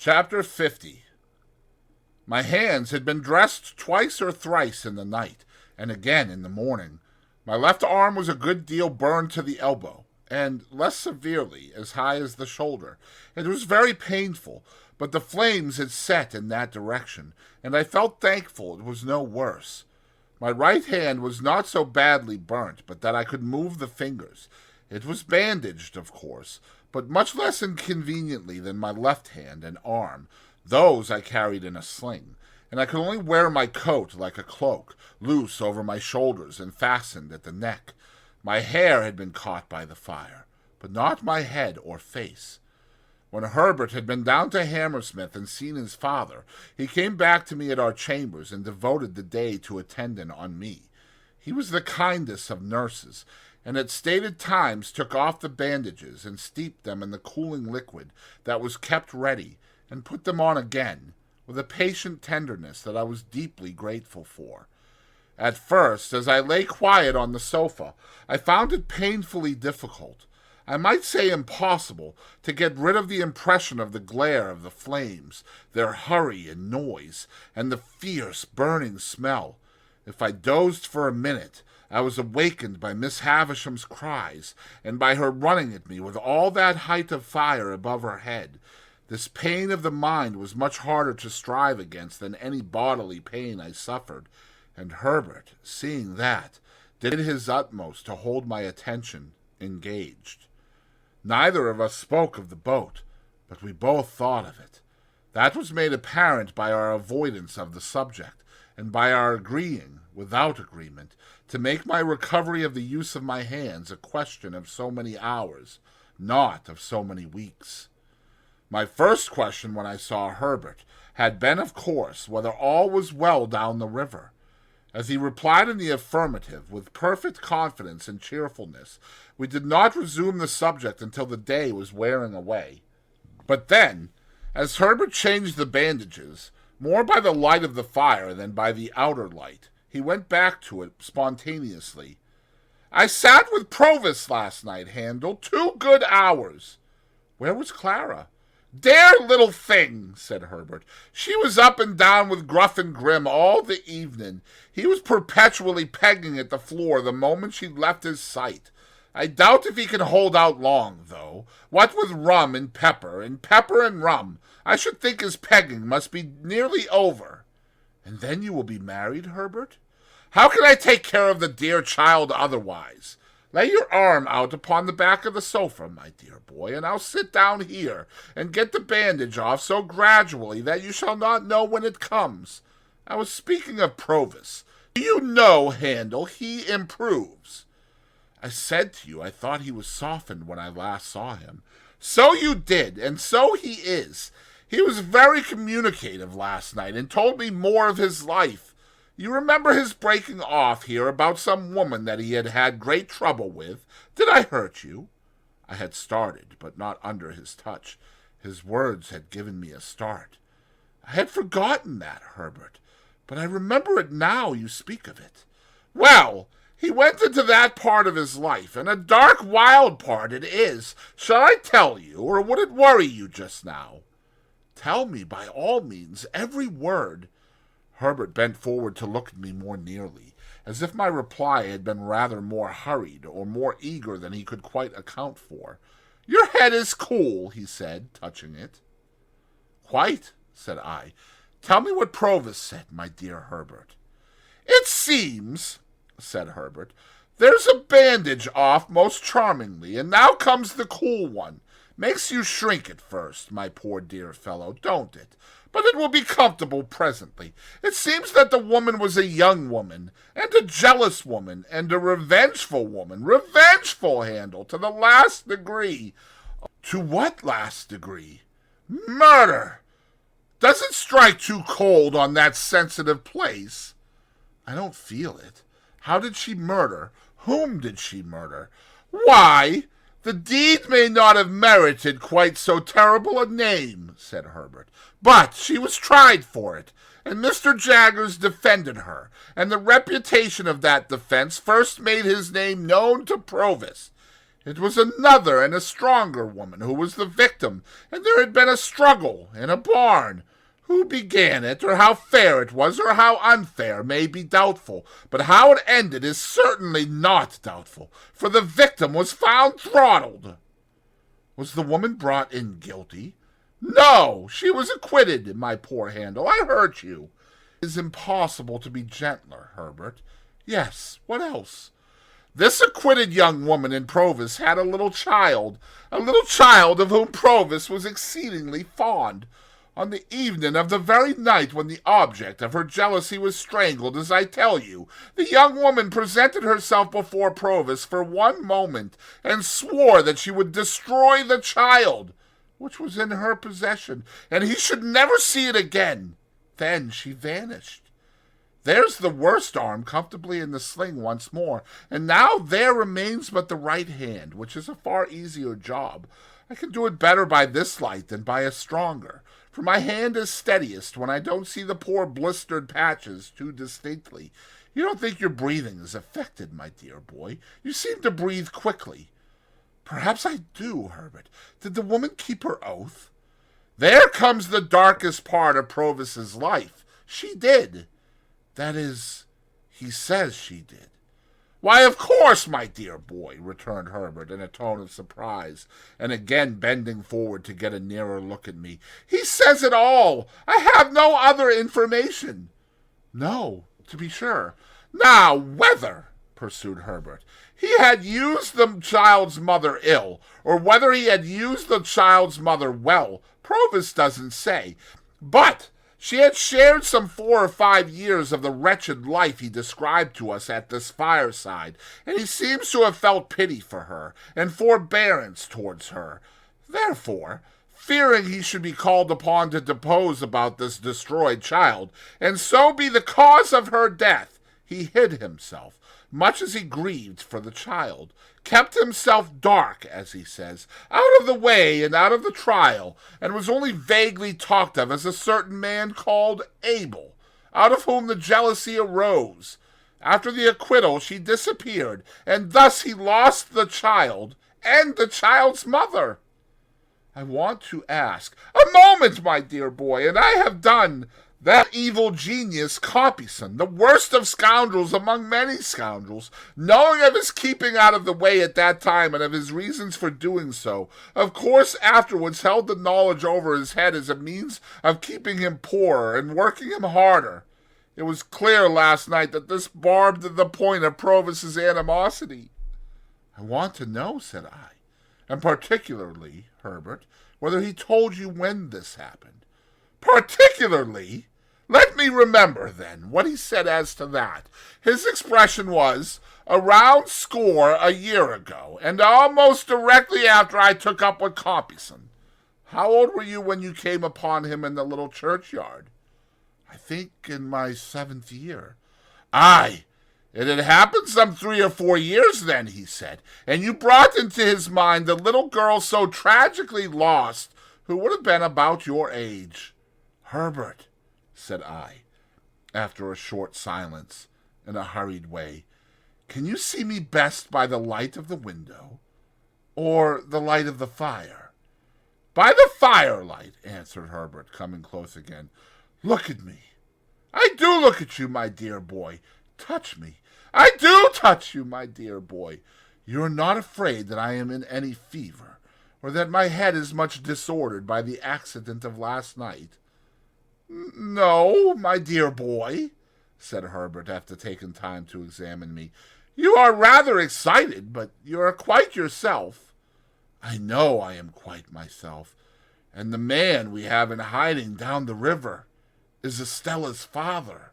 Chapter 50. My hands had been dressed twice or thrice in the night, and again in the morning. My left arm was a good deal burned to the elbow, and less severely, as high as the shoulder. It was very painful, but the flames had set in that direction, and I felt thankful it was no worse. My right hand was not so badly burnt, but that I could move the fingers. It was bandaged, of course, but much less inconveniently than my left hand and arm. Those I carried in a sling, and I could only wear my coat like a cloak, loose over my shoulders and fastened at the neck. My hair had been caught by the fire, but not my head or face. When Herbert had been down to Hammersmith and seen his father, he came back to me at our chambers and devoted the day to attending on me. He was the kindest of nurses, and at stated times took off the bandages and steeped them in the cooling liquid that was kept ready, and put them on again, with a patient tenderness that I was deeply grateful for. At first, as I lay quiet on the sofa, I found it painfully difficult, I might say impossible, to get rid of the impression of the glare of the flames, their hurry and noise, and the fierce burning smell. If I dozed for a minute, I was awakened by Miss Havisham's cries, and by her running at me with all that height of fire above her head. This pain of the mind was much harder to strive against than any bodily pain I suffered, and Herbert, seeing that, did his utmost to hold my attention engaged. Neither of us spoke of the boat, but we both thought of it. That was made apparent by our avoidance of the subject, and by our agreeing, without agreement, to make my recovery of the use of my hands a question of so many hours, not of so many weeks. My first question when I saw Herbert had been, of course, whether all was well down the river. As he replied in the affirmative, with perfect confidence and cheerfulness, we did not resume the subject until the day was wearing away. But then, as Herbert changed the bandages, more by the light of the fire than by the outer light, he went back to it spontaneously. "I sat with Provis last night, Handel, 2 good hours." "Where was Clara?" "Dear little thing," said Herbert. "She was up and down with Gruff and Grim all the evening. He was perpetually pegging at the floor the moment she left his sight. I doubt if he can hold out long, though. What with rum and pepper and rum, I should think his pegging must be nearly over." "And then you will be married, Herbert?" "How can I take care of the dear child otherwise? Lay your arm out upon the back of the sofa, my dear boy, and I'll sit down here and get the bandage off so gradually that you shall not know when it comes. I was speaking of Provis. Do you know, Handel, he improves." "I said to you I thought he was softened when I last saw him." "So you did, and so he is. He was very communicative last night and told me more of his life. You remember his breaking off here about some woman that he had had great trouble with. Did I hurt you?" I had started, but not under his touch. His words had given me a start. "I had forgotten that, Herbert, but I remember it now you speak of it." "Well, he went into that part of his life, and a dark, wild part it is. Shall I tell you, or would it worry you just now?" "Tell me, by all means, every word." Herbert bent forward to look at me more nearly, as if my reply had been rather more hurried or more eager than he could quite account for. "Your head is cool," he said, touching it. "Quite," said I. "Tell me what Provis said, my dear Herbert." "It seems," said Herbert, "there's a bandage off most charmingly, and now comes the cool one. Makes you shrink at first, my poor dear fellow, don't it? But it will be comfortable presently. It seems that the woman was a young woman, and a jealous woman, and a revengeful woman. Revengeful, Handel, to the last degree." "To what last degree?" "Murder. Does it strike too cold on that sensitive place?" "I don't feel it. How did she murder? Whom did she murder?" "Why, the deed may not have merited quite so terrible a name," said Herbert, "but she was tried for it, and Mr. Jaggers defended her, and the reputation of that defense first made his name known to Provis. It was another and a stronger woman who was the victim, and there had been a struggle in a barn. Who began it, or how fair it was, or how unfair, may be doubtful, but how it ended is certainly not doubtful, for the victim was found throttled. Was the woman brought in guilty? No, she was acquitted, my poor Handel. I hurt you. It is impossible to be gentler, Herbert. Yes, what else? This acquitted young woman in Provis had a little child of whom Provis was exceedingly fond. On the evening of the very night when the object of her jealousy was strangled, as I tell you, the young woman presented herself before Provis for one moment, and swore that she would destroy the child, which was in her possession, and he should never see it again. Then she vanished. There's the worst arm comfortably in the sling once more, and now there remains but the right hand, which is a far easier job. I can do it better by this light than by a stronger, for my hand is steadiest when I don't see the poor blistered patches too distinctly. You don't think your breathing is affected, my dear boy? You seem to breathe quickly. Perhaps I do, Herbert. Did the woman keep her oath? There comes the darkest part of Provis's life. She did. That is, he says she did. Why, of course, my dear boy, returned Herbert in a tone of surprise, and again bending forward to get a nearer look at me. He says it all. I have no other information. No, to be sure. Now, whether, pursued Herbert, he had used the child's mother ill, or whether he had used the child's mother well, Provis doesn't say. But she had shared some 4 or 5 years of the wretched life he described to us at this fireside, and he seems to have felt pity for her, and forbearance towards her. Therefore, fearing he should be called upon to depose about this destroyed child, and so be the cause of her death, he hid himself, much as he grieved for the child, kept himself dark, as he says, out of the way and out of the trial, and was only vaguely talked of as a certain man called Abel, out of whom the jealousy arose. After the acquittal she disappeared, and thus he lost the child and the child's mother. I want to ask— A moment, my dear boy, and I have done. That evil genius, Compeyson, the worst of scoundrels among many scoundrels, knowing of his keeping out of the way at that time and of his reasons for doing so, of course afterwards held the knowledge over his head as a means of keeping him poorer and working him harder. It was clear last night that this barbed the point of Provis's animosity. I want to know, said I, and particularly, Herbert, whether he told you when this happened. Particularly? Let me remember, then, what he said as to that. His expression was, around score a year ago, and almost directly after I took up with Compeyson. How old were you when you came upon him in the little churchyard? I think in my 7th year. Aye, it had happened some 3 or 4 years then, he said, and you brought into his mind the little girl so tragically lost, who would have been about your age. Herbert, said I, after a short silence, in a hurried way, can you see me best by the light of the window, or the light of the fire? By the firelight, answered Herbert, coming close again. Look at me. I do look at you, my dear boy. Touch me. I do touch you, my dear boy. You are not afraid that I am in any fever, or that my head is much disordered by the accident of last night? No, my dear boy, said Herbert, after taking time to examine me. You are rather excited, but you are quite yourself. I know I am quite myself, and the man we have in hiding down the river is Estella's father.